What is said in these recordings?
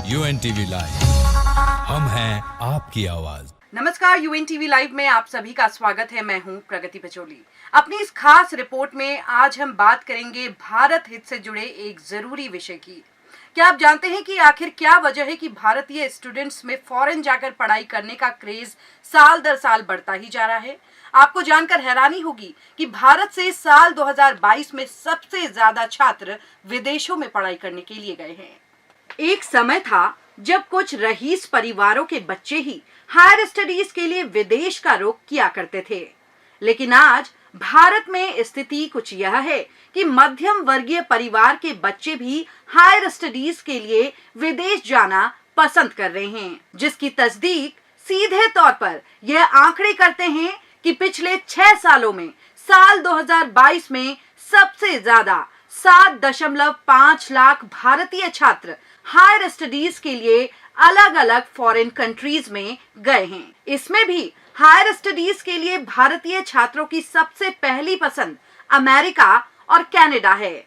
यूएनटीवी live, हम हैं आपकी आवाज। नमस्कार, यूएनटीवी लाइव में आप सभी का स्वागत है। मैं हूं प्रगति पचोली। अपनी इस खास रिपोर्ट में आज हम बात करेंगे भारत हित से जुड़े एक जरूरी विषय की। क्या आप जानते हैं कि आखिर क्या वजह है कि भारतीय स्टूडेंट्स में फॉरेन जाकर पढ़ाई करने का क्रेज साल दर साल बढ़ता ही जा रहा है? आपको जानकर हैरानी होगी कि भारत से साल 2022 में सबसे ज्यादा छात्र विदेशों में पढ़ाई करने के लिए गए हैं। एक समय था जब कुछ रईस परिवारों के बच्चे ही हायर स्टडीज के लिए विदेश का रुख किया करते थे, लेकिन आज भारत में स्थिति कुछ यह है कि मध्यम वर्गीय परिवार के बच्चे भी हायर स्टडीज के लिए विदेश जाना पसंद कर रहे हैं, जिसकी तस्दीक सीधे तौर पर यह आंकड़े करते हैं कि पिछले 6 सालों में साल 2022 में सबसे ज्यादा 7.5 लाख भारतीय छात्र हायर स्टडीज के लिए अलग अलग फॉरेन कंट्रीज में गए हैं। इसमें भी हायर स्टडीज के लिए भारतीय छात्रों की सबसे पहली पसंद अमेरिका और कनाडा है।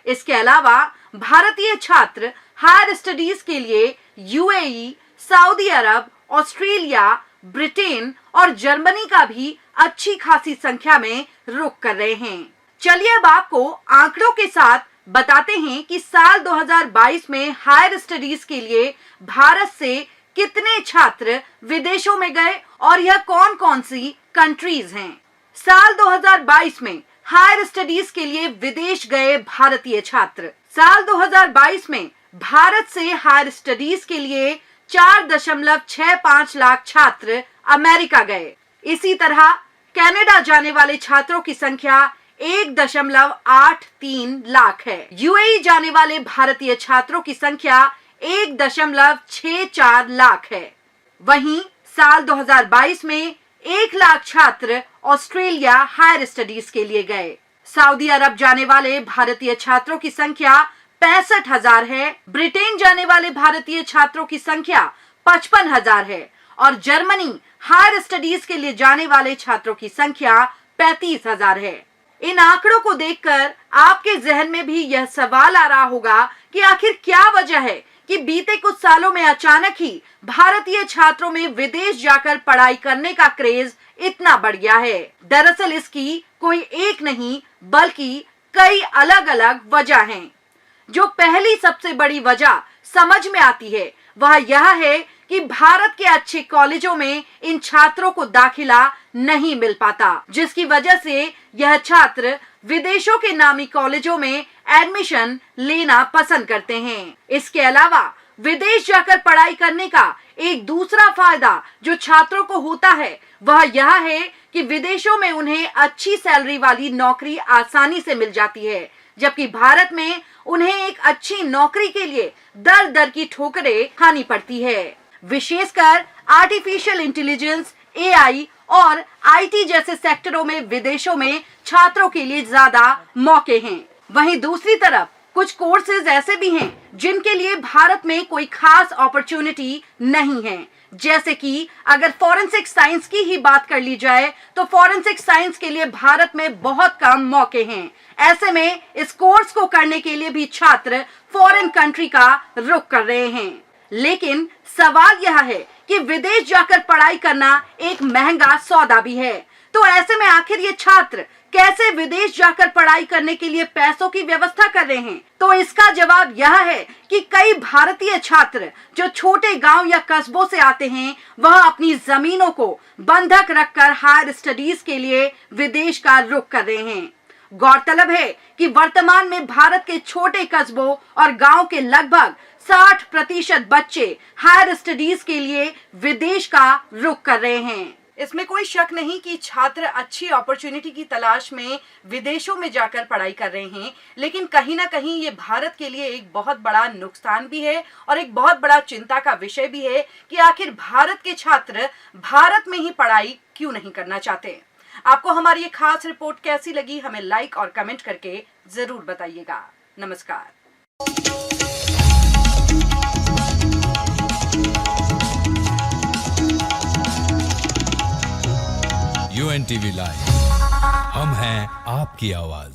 इसके अलावा भारतीय छात्र हायर स्टडीज के लिए यूएई, सऊदी अरब, ऑस्ट्रेलिया, ब्रिटेन और जर्मनी का भी अच्छी खासी संख्या में रुख कर रहे हैं। चलिए अब आपको आंकड़ों के साथ बताते हैं कि साल 2022 में हायर स्टडीज के लिए भारत से कितने छात्र विदेशों में गए और यह कौन कौन सी कंट्रीज हैं। साल 2022 में हायर स्टडीज के लिए विदेश गए भारतीय छात्र। साल 2022 में भारत से हायर स्टडीज के लिए 4.65 लाख छात्र अमेरिका गए। इसी तरह कनाडा जाने वाले छात्रों की संख्या 1.83 लाख है। यूएई जाने वाले भारतीय छात्रों की संख्या 1.64 लाख है। वहीं साल 2022 में 1 लाख छात्र ऑस्ट्रेलिया हायर स्टडीज के लिए गए। सऊदी अरब जाने वाले भारतीय छात्रों की संख्या 65,000 है। ब्रिटेन जाने वाले भारतीय छात्रों की संख्या 55,000 है और जर्मनी हायर स्टडीज के लिए जाने वाले छात्रों की संख्या 35,000 है। इन आंकड़ों को देखकर आपके जहन में भी यह सवाल आ रहा होगा कि आखिर क्या वजह है कि बीते कुछ सालों में अचानक ही भारतीय छात्रों में विदेश जाकर पढ़ाई करने का क्रेज इतना बढ़ गया है। दरअसल इसकी कोई एक नहीं बल्कि कई अलग अलग वजह हैं। जो पहली सबसे बड़ी वजह समझ में आती है वह यह है कि भारत के अच्छे कॉलेजों में इन छात्रों को दाखिला नहीं मिल पाता, जिसकी वजह से यह छात्र विदेशों के नामी कॉलेजों में एडमिशन लेना पसंद करते हैं। इसके अलावा विदेश जाकर पढ़ाई करने का एक दूसरा फायदा जो छात्रों को होता है वह यह है कि विदेशों में उन्हें अच्छी सैलरी वाली नौकरी आसानी से मिल जाती है, जबकि भारत में उन्हें एक अच्छी नौकरी के लिए दर दर की ठोकरें खानी पड़ती है। विशेषकर आर्टिफिशियल इंटेलिजेंस, एआई और आईटी जैसे सेक्टरों में विदेशों में छात्रों के लिए ज्यादा मौके हैं। वहीं दूसरी तरफ कुछ कोर्सेज ऐसे भी हैं जिनके लिए भारत में कोई खास अपॉर्चुनिटी नहीं है। जैसे कि अगर फॉरेंसिक साइंस की ही बात कर ली जाए तो फॉरेंसिक साइंस के लिए भारत में बहुत कम मौके हैं। ऐसे में इस कोर्स को करने के लिए भी छात्र फॉरेन कंट्री का रुख कर रहे हैं। लेकिन सवाल यह है कि विदेश जाकर पढ़ाई करना एक महंगा सौदा भी है। तो ऐसे में आखिर ये छात्र कैसे विदेश जाकर पढ़ाई करने के लिए पैसों की व्यवस्था कर रहे हैं? तो इसका जवाब यह है कि कई भारतीय छात्र जो छोटे गांव या कस्बों से आते हैं वह अपनी जमीनों को बंधक रखकर हायर स्टडीज के लिए विदेश का रुख कर रहे हैं। गौरतलब है कि वर्तमान में भारत के छोटे कस्बों और गांव के लगभग 60% बच्चे हायर स्टडीज के लिए विदेश का रुख कर रहे हैं। इसमें कोई शक नहीं कि छात्र अच्छी अपॉर्चुनिटी की तलाश में विदेशों में जाकर पढ़ाई कर रहे हैं, लेकिन कहीं ना कहीं ये भारत के लिए एक बहुत बड़ा नुकसान भी है और एक बहुत बड़ा चिंता का विषय भी है कि आखिर भारत के छात्र भारत में ही पढ़ाई क्यों नहीं करना चाहते। आपको हमारी ये खास रिपोर्ट कैसी लगी हमें लाइक और कमेंट करके जरूर बताइएगा। नमस्कार। UNTV लाइव, हम हैं आपकी आवाज।